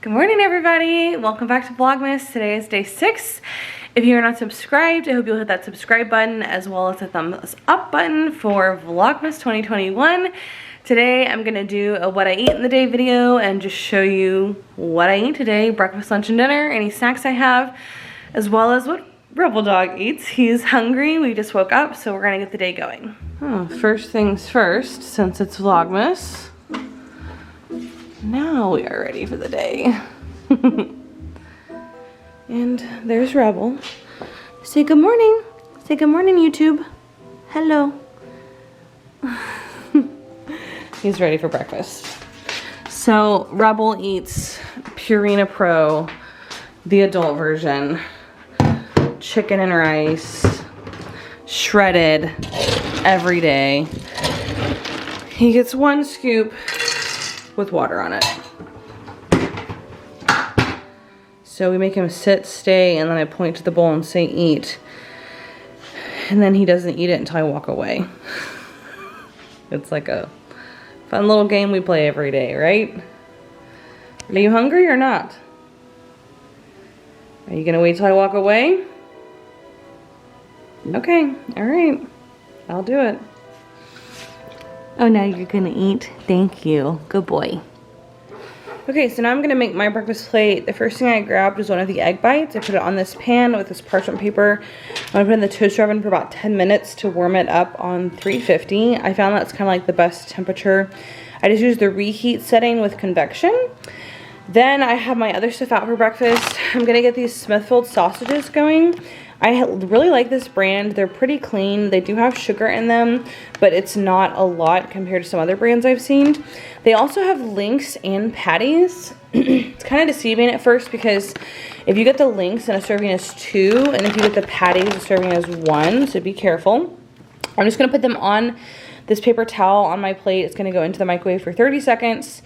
Good morning, everybody. Welcome back to Vlogmas. Today is day 6. If you're not subscribed, I hope you'll hit that subscribe button as well as the thumbs up button for Vlogmas 2021. Today I'm gonna do a what I eat in the day video and just show you what I eat today, breakfast, lunch, and dinner, any snacks I have, as well as what Rebel Dog eats. He's hungry. We just woke up, so we're gonna get the day going. First things first, since it's Vlogmas. Now we are ready for the day. And there's Rebel. Say good morning. Say good morning, YouTube. Hello. He's ready for breakfast. So Rebel eats Purina Pro, the adult version. Chicken and rice, shredded every day. He gets 1 scoop with water on it. So we make him sit, stay, and then I point to the bowl and say eat. And then he doesn't eat it until I walk away. It's like a fun little game we play every day, right? Are you hungry or not? Are you gonna wait till I walk away? Okay, all right, I'll do it. Oh, now you're gonna eat? Thank you, good boy. Okay, so now I'm gonna make my breakfast plate. The first thing I grabbed was one of the egg bites. I put it on this pan with this parchment paper. I'm gonna put it in the toaster oven for about 10 minutes to warm it up on 350. I found that's kind of like the best temperature. I just use the reheat setting with convection. Then I have my other stuff out for breakfast. I'm gonna get these Smithfield sausages going. I really like this brand. They're pretty clean. They do have sugar in them, but it's not a lot compared to some other brands I've seen. They also have links and patties. It's kind of deceiving at first because if you get the links, and a serving is 2, and if you get the patties, a serving is 1, so be careful. I'm just gonna put them on this paper towel on my plate. It's gonna go into the microwave for 30 seconds.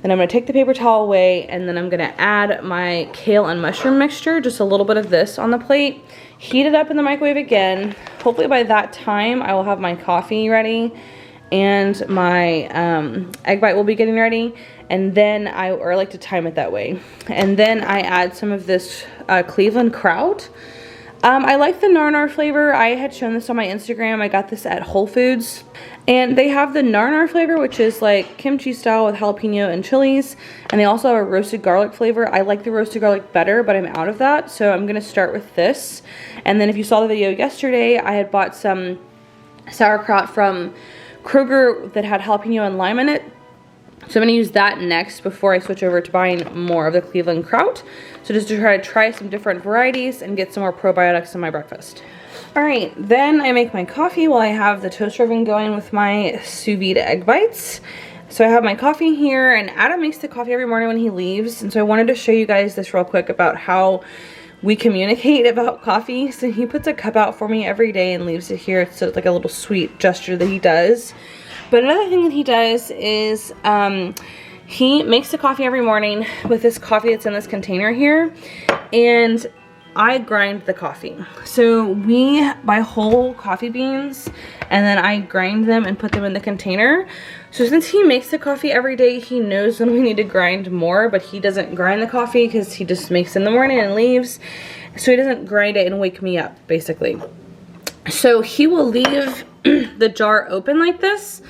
Then I'm gonna take the paper towel away, and then I'm gonna add my kale and mushroom mixture, just a little bit of this on the plate. Heat it up in the microwave again. Hopefully by that time I will have my coffee ready and my egg bite will be getting ready. And then I like to time it that way. And then I add some of this Cleveland kraut. I like the nar flavor. I had shown this on my Instagram. I got this at Whole Foods. And they have the nar flavor, which is like kimchi style with jalapeno and chilies. And they also have a roasted garlic flavor. I like the roasted garlic better, but I'm out of that. So I'm gonna start with this. And then if you saw the video yesterday, I had bought some sauerkraut from Kroger that had jalapeno and lime in it. So I'm gonna use that next before I switch over to buying more of the Cleveland kraut. So just to try some different varieties and get some more probiotics in my breakfast. All right, then I make my coffee while I have the toaster oven going with my sous vide egg bites. So I have my coffee here, and Adam makes the coffee every morning when he leaves. And so I wanted to show you guys this real quick about how we communicate about coffee. So he puts a cup out for me every day and leaves it here. So it's like a little sweet gesture that he does. But another thing that he does is he makes the coffee every morning with this coffee that's in this container here, and I grind the coffee. So we buy whole coffee beans and then I grind them and put them in the container. So since he makes the coffee every day, he knows when we need to grind more, but he doesn't grind the coffee because he just makes it in the morning and leaves. So he doesn't grind it and wake me up, basically. So he will leave the jar open like this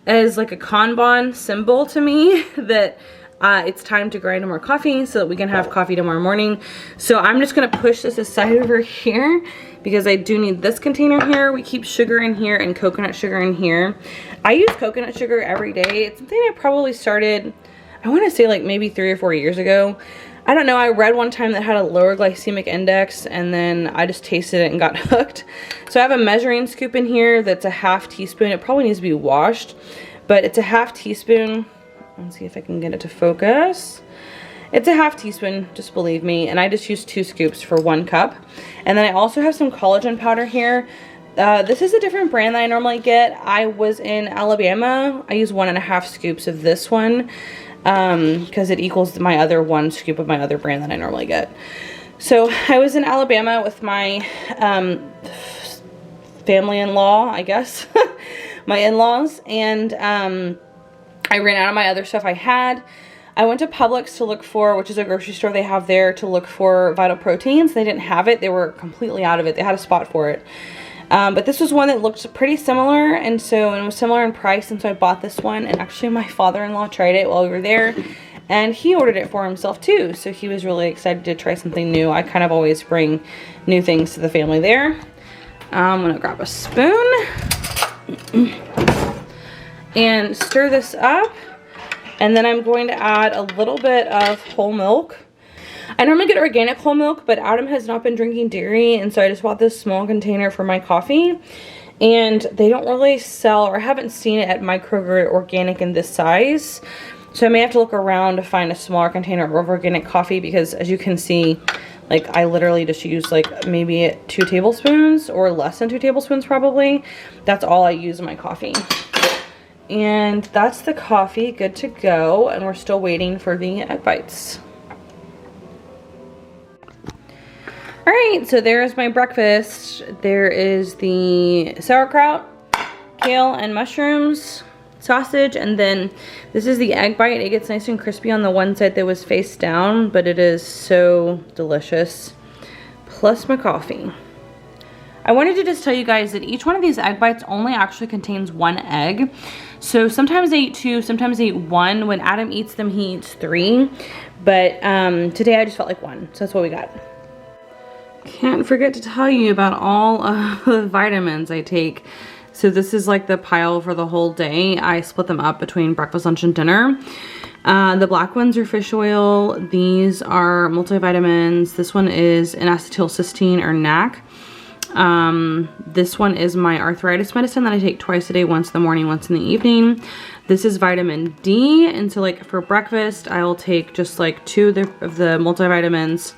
as like a Kanban symbol to me that it's time to grind more coffee so that we can have coffee tomorrow morning. So I'm just gonna push this aside over here because I do need this container here. We keep sugar in here and coconut sugar in here. I use coconut sugar every day. It's something I probably started, I wanna say like maybe 3 or 4 years ago. I don't know, I read one time that had a lower glycemic index and then I just tasted it and got hooked. So I have a measuring scoop in here that's a ½ teaspoon. It probably needs to be washed, but it's a ½ teaspoon. Let's see if I can get it to focus. It's a ½ teaspoon, just believe me, and I just use 2 scoops for 1 cup. And then I also have some collagen powder here. This is a different brand that I normally get. I was in Alabama. I use 1½ scoops of this one because it equals my other 1 scoop of my other brand that I normally get. So I was in Alabama with my family-in-law, I guess, my in-laws, and I ran out of my other stuff I had. I went to Publix to look for, which is a grocery store they have there, to look for Vital Proteins. They didn't have it. They were completely out of it. They had a spot for it. But this was one that looked pretty similar, and it was similar in price, and so I bought this one. And actually my father-in-law tried it while we were there, and he ordered it for himself too, so he was really excited to try something new. I kind of always bring new things to the family there. I'm gonna grab a spoon and stir this up, and then I'm going to add a little bit of whole milk. I normally get organic whole milk, but Adam has not been drinking dairy, and so I just bought this small container for my coffee. And they don't really sell, or I haven't seen it at my Kroger organic in this size. So I may have to look around to find a smaller container of organic coffee, because as you can see, like, I literally just use like maybe 2 tablespoons or less than 2 tablespoons probably. That's all I use in my coffee. And that's the coffee, good to go. And we're still waiting for the egg bites. All right, so there's my breakfast. There is the sauerkraut, kale and mushrooms, sausage, and then this is the egg bite. It gets nice and crispy on the one side that was face down, but it is so delicious. Plus my coffee. I wanted to just tell you guys that each one of these egg bites only actually contains 1 egg. So sometimes I eat 2, sometimes I eat 1. When Adam eats them, he eats 3. But today I just felt like 1, so that's what we got. Can't forget to tell you about all of the vitamins I take. So this is like the pile for the whole day. I split them up between breakfast, lunch, and dinner. The black ones are fish oil. These are multivitamins. This one is an acetylcysteine or NAC. This one is my arthritis medicine that I take twice a day, once in the morning, once in the evening. This is vitamin D, and so like for breakfast, I'll take just like 2 of the multivitamins,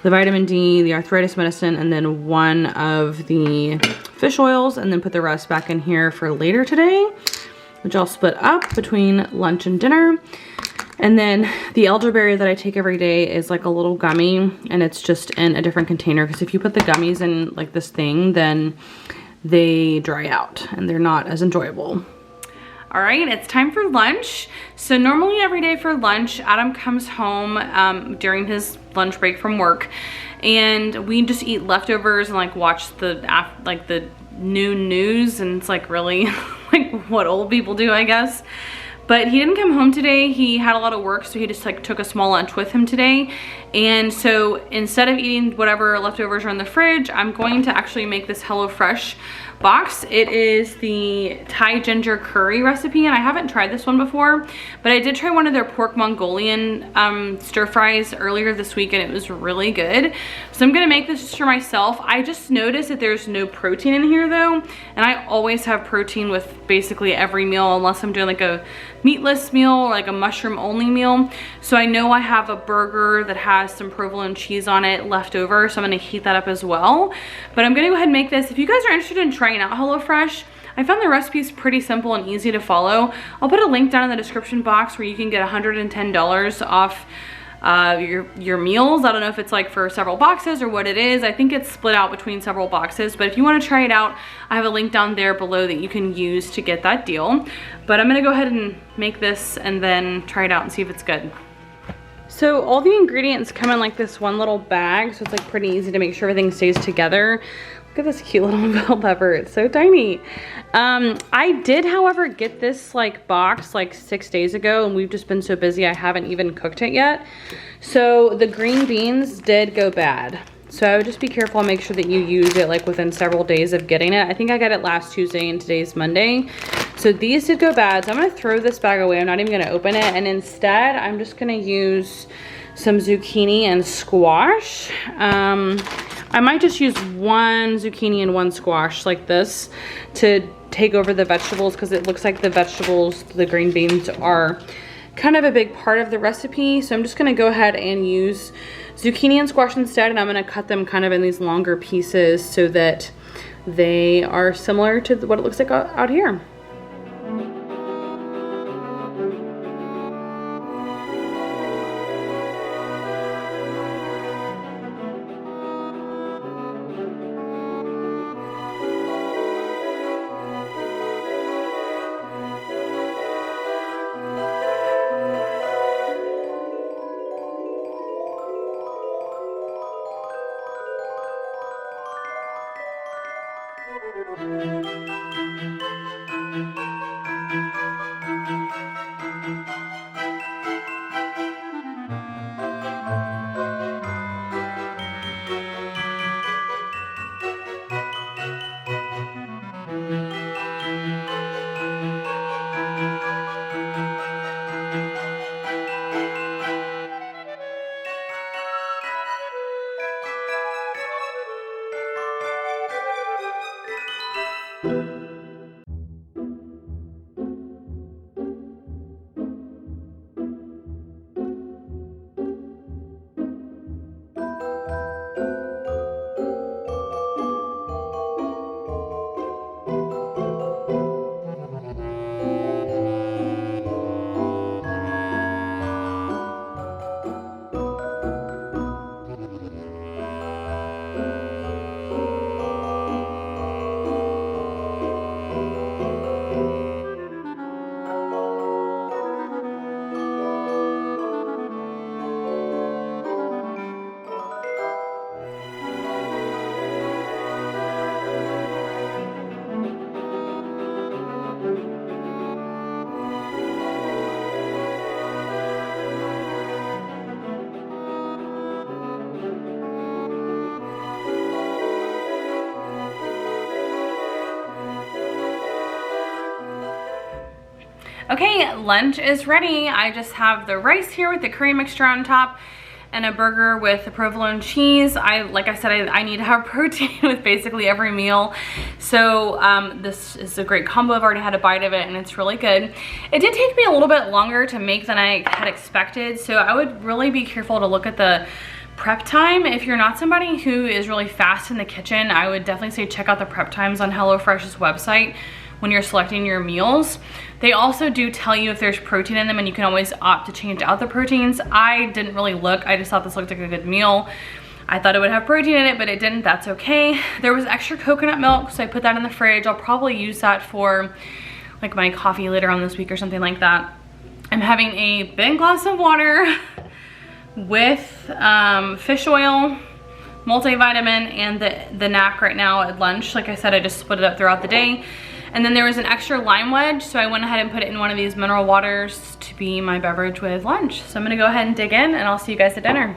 the vitamin D, the arthritis medicine, and then 1 of the fish oils, and then put the rest back in here for later today, which I'll split up between lunch and dinner. And then the elderberry that I take every day is like a little gummy, and it's just in a different container, because if you put the gummies in like this thing, then they dry out and they're not as enjoyable. All right, it's time for lunch. So normally every day for lunch, Adam comes home during his lunch break from work, and we just eat leftovers and like watch the noon news, and it's like really like what old people do, I guess. But he didn't come home today. He had a lot of work, so he just like took a small lunch with him today. And so instead of eating whatever leftovers are in the fridge, I'm going to actually make this HelloFresh box. It is the Thai ginger curry recipe, and I haven't tried this one before, but I did try one of their pork Mongolian stir fries earlier this week, and it was really good. So I'm gonna make this just for myself. I just noticed that there's no protein in here though, and I always have protein with basically every meal unless I'm doing like a meatless meal or like a mushroom only meal. So I know I have a burger that has some provolone cheese on it left over, so I'm gonna heat that up as well. But I'm gonna go ahead and make this. If you guys are interested in trying out HelloFresh, I found the recipes pretty simple and easy to follow. I'll put a link down in the description box where you can get $110 off your meals. I don't know if it's like for several boxes or what it is. I think it's split out between several boxes, but if you want to try it out, I have a link down there below that you can use to get that deal. But I'm gonna go ahead and make this and then try it out and see if it's good. So all the ingredients come in like this one little bag, so it's like pretty easy to make sure everything stays together. Look at this cute little bell pepper, it's so tiny. I did, however, get this like box like 6 days ago, and we've just been so busy I haven't even cooked it yet. So the green beans did go bad. So I would just be careful and make sure that you use it like within several days of getting it. I think I got it last Tuesday and today's Monday. So these did go bad, so I'm gonna throw this bag away. I'm not even gonna open it, and instead I'm just gonna use some zucchini and squash. I might just use 1 zucchini and 1 squash like this to take over the vegetables, because it looks like the vegetables, the green beans, are kind of a big part of the recipe. So I'm just gonna go ahead and use zucchini and squash instead, and I'm gonna cut them kind of in these longer pieces so that they are similar to what it looks like out here. Okay, lunch is ready. I just have the rice here with the curry mixture on top and a burger with the provolone cheese. Like I said, I need to have protein with basically every meal. So this is a great combo. I've already had a bite of it and it's really good. It did take me a little bit longer to make than I had expected. So I would really be careful to look at the prep time. If you're not somebody who is really fast in the kitchen, I would definitely say check out the prep times on HelloFresh's website when you're selecting your meals. They also do tell you if there's protein in them, and you can always opt to change out the proteins. I didn't really look. I just thought this looked like a good meal. I thought it would have protein in it, but it didn't. That's okay. There was extra coconut milk, so I put that in the fridge. I'll probably use that for like my coffee later on this week or something like that. I'm having a big glass of water with fish oil, multivitamin, and the NAC right now at lunch. Like I said, I just split it up throughout the day. And then there was an extra lime wedge, so I went ahead and put it in one of these mineral waters to be my beverage with lunch. So I'm gonna go ahead and dig in, and I'll see you guys at dinner.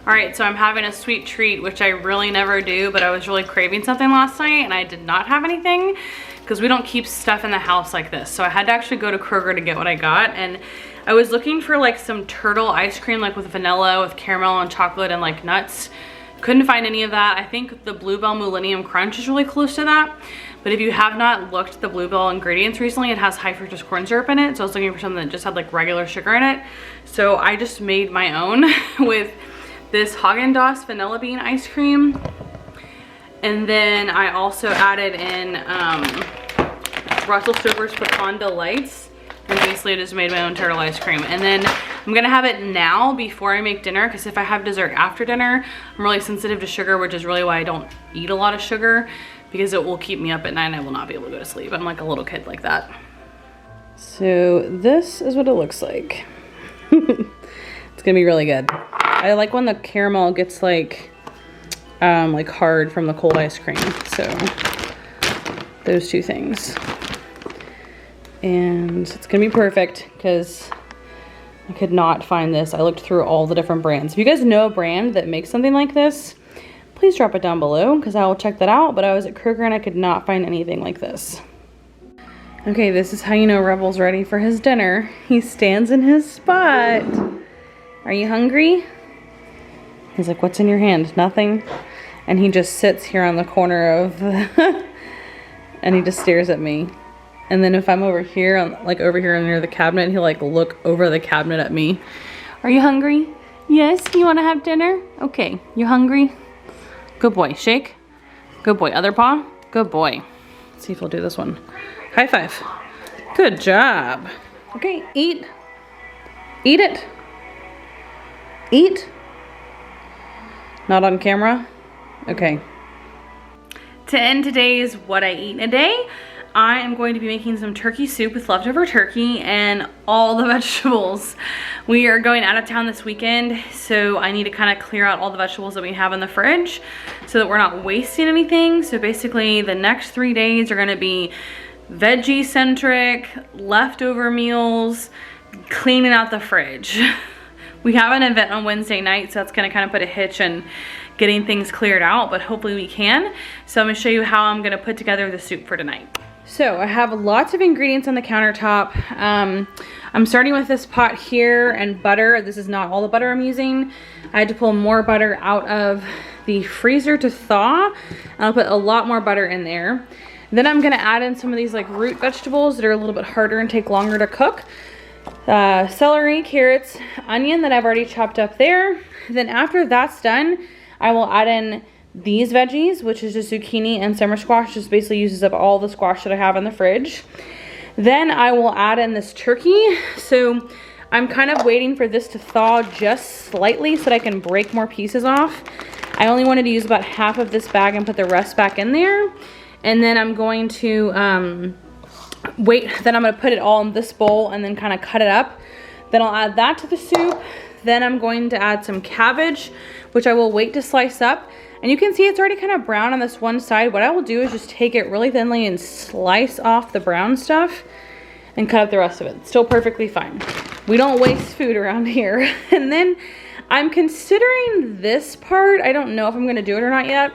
All right, so I'm having a sweet treat, which I really never do, but I was really craving something last night and I did not have anything because we don't keep stuff in the house like this. So I had to actually go to Kroger to get what I got. And I was looking for like some turtle ice cream, like with vanilla, with caramel and chocolate and like nuts. Couldn't find any of that. I think the Bluebell Millennium Crunch is really close to that. But if you have not looked at the Bluebell ingredients recently, it has high fructose corn syrup in it. So I was looking for something that just had like regular sugar in it. So I just made my own with this Haagen-Dazs vanilla bean ice cream. And then I also added in Russell Stover's Pecan Delights. And basically I just made my own turtle ice cream. And then I'm gonna have it now before I make dinner, because if I have dessert after dinner, I'm really sensitive to sugar, which is really why I don't eat a lot of sugar, because it will keep me up at night and I will not be able to go to sleep. I'm like a little kid like that. So this is what it looks like. It's gonna be really good. I like when the caramel gets like hard from the cold ice cream. So those two things. And it's gonna be perfect because I could not find this. I looked through all the different brands. If you guys know a brand that makes something like this, please drop it down below because I will check that out. But I was at Kroger and I could not find anything like this. Okay, this is how you know Rebel's ready for his dinner. He stands in his spot. Are you hungry? He's like, what's in your hand? Nothing. And he just sits here on the corner of the and he just stares at me. And then if I'm over here, like over here near the cabinet, he'll like look over the cabinet at me. Are you hungry? Yes, you wanna have dinner? Okay, you hungry? Good boy, shake. Good boy, other paw. Good boy. Let's see if he'll do this one. High five. Good job. Okay, eat. Eat it. Eat. Not on camera? Okay. To end today's what I eat in a day, I am going to be making some turkey soup with leftover turkey and all the vegetables. We are going out of town this weekend, so I need to kind of clear out all the vegetables that we have in the fridge so that we're not wasting anything. So basically the next 3 days are gonna be veggie centric, leftover meals, cleaning out the fridge. We have an event on Wednesday night, so that's gonna kind of put a hitch in getting things cleared out, but hopefully we can. So I'm gonna show you how I'm gonna put together the soup for tonight. So I have lots of ingredients on the countertop. I'm starting with this pot here and butter. This is not all the butter I'm using. I had to pull more butter out of the freezer to thaw. I'll put a lot more butter in there. Then I'm gonna add in some of these like root vegetables that are a little bit harder and take longer to cook. Celery, carrots, onion that I've already chopped up there. Then after that's done, I will add in these veggies, which is just zucchini and summer squash. Just basically uses up all the squash that I have in the fridge. Then I will add in this turkey. So I'm kind of waiting for this to thaw just slightly so that I can break more pieces off. I only wanted to use about half of this bag and put the rest back in there. And then I'm going to then I'm gonna put it all in this bowl and then kind of cut it up. Then I'll add that to the soup. Then I'm going to add some cabbage, which I will wait to slice up. And you can see it's already kind of brown on this one side. What I will do is just take it really thinly and slice off the brown stuff and cut up the rest of it. It's still perfectly fine. We don't waste food around here. And then I'm considering this part. I don't know if I'm gonna do it or not yet.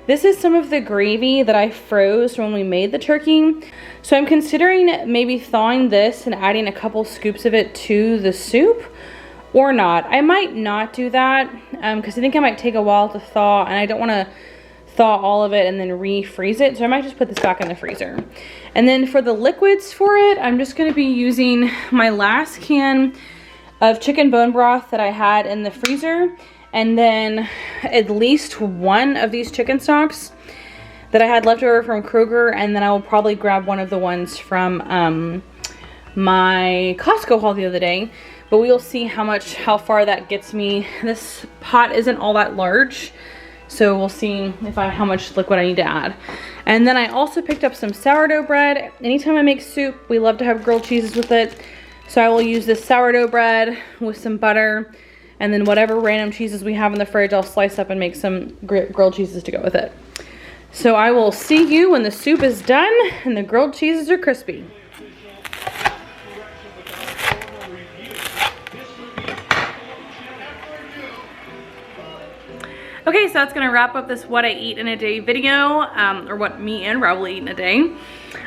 This is some of the gravy that I froze when we made the turkey. So I'm considering maybe thawing this and adding a couple scoops of it to the soup. Or not. I might not do that because I think it might take a while to thaw and I don't want to thaw all of it and then refreeze it. So I might just put this back in the freezer. And then for the liquids for it, I'm just going to be using my last can of chicken bone broth that I had in the freezer. And then at least one of these chicken stocks that I had left over from Kroger. And then I will probably grab one of the ones from my Costco haul the other day. But we'll see how far that gets me. This pot isn't all that large, so we'll see how much liquid I need to add. And then I also picked up some sourdough bread. Anytime I make soup, we love to have grilled cheeses with it. So I will use this sourdough bread with some butter, and then whatever random cheeses we have in the fridge, I'll slice up and make some grilled cheeses to go with it. So I will see you when the soup is done and the grilled cheeses are crispy. Okay, so that's gonna wrap up this what I eat in a day video, or what me and Rob will eat in a day.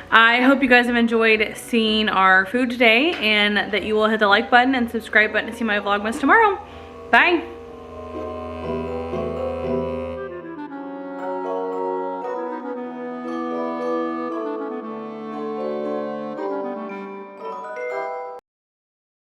I hope you guys have enjoyed seeing our food today and that you will hit the like button and subscribe button to see my Vlogmas tomorrow. Bye.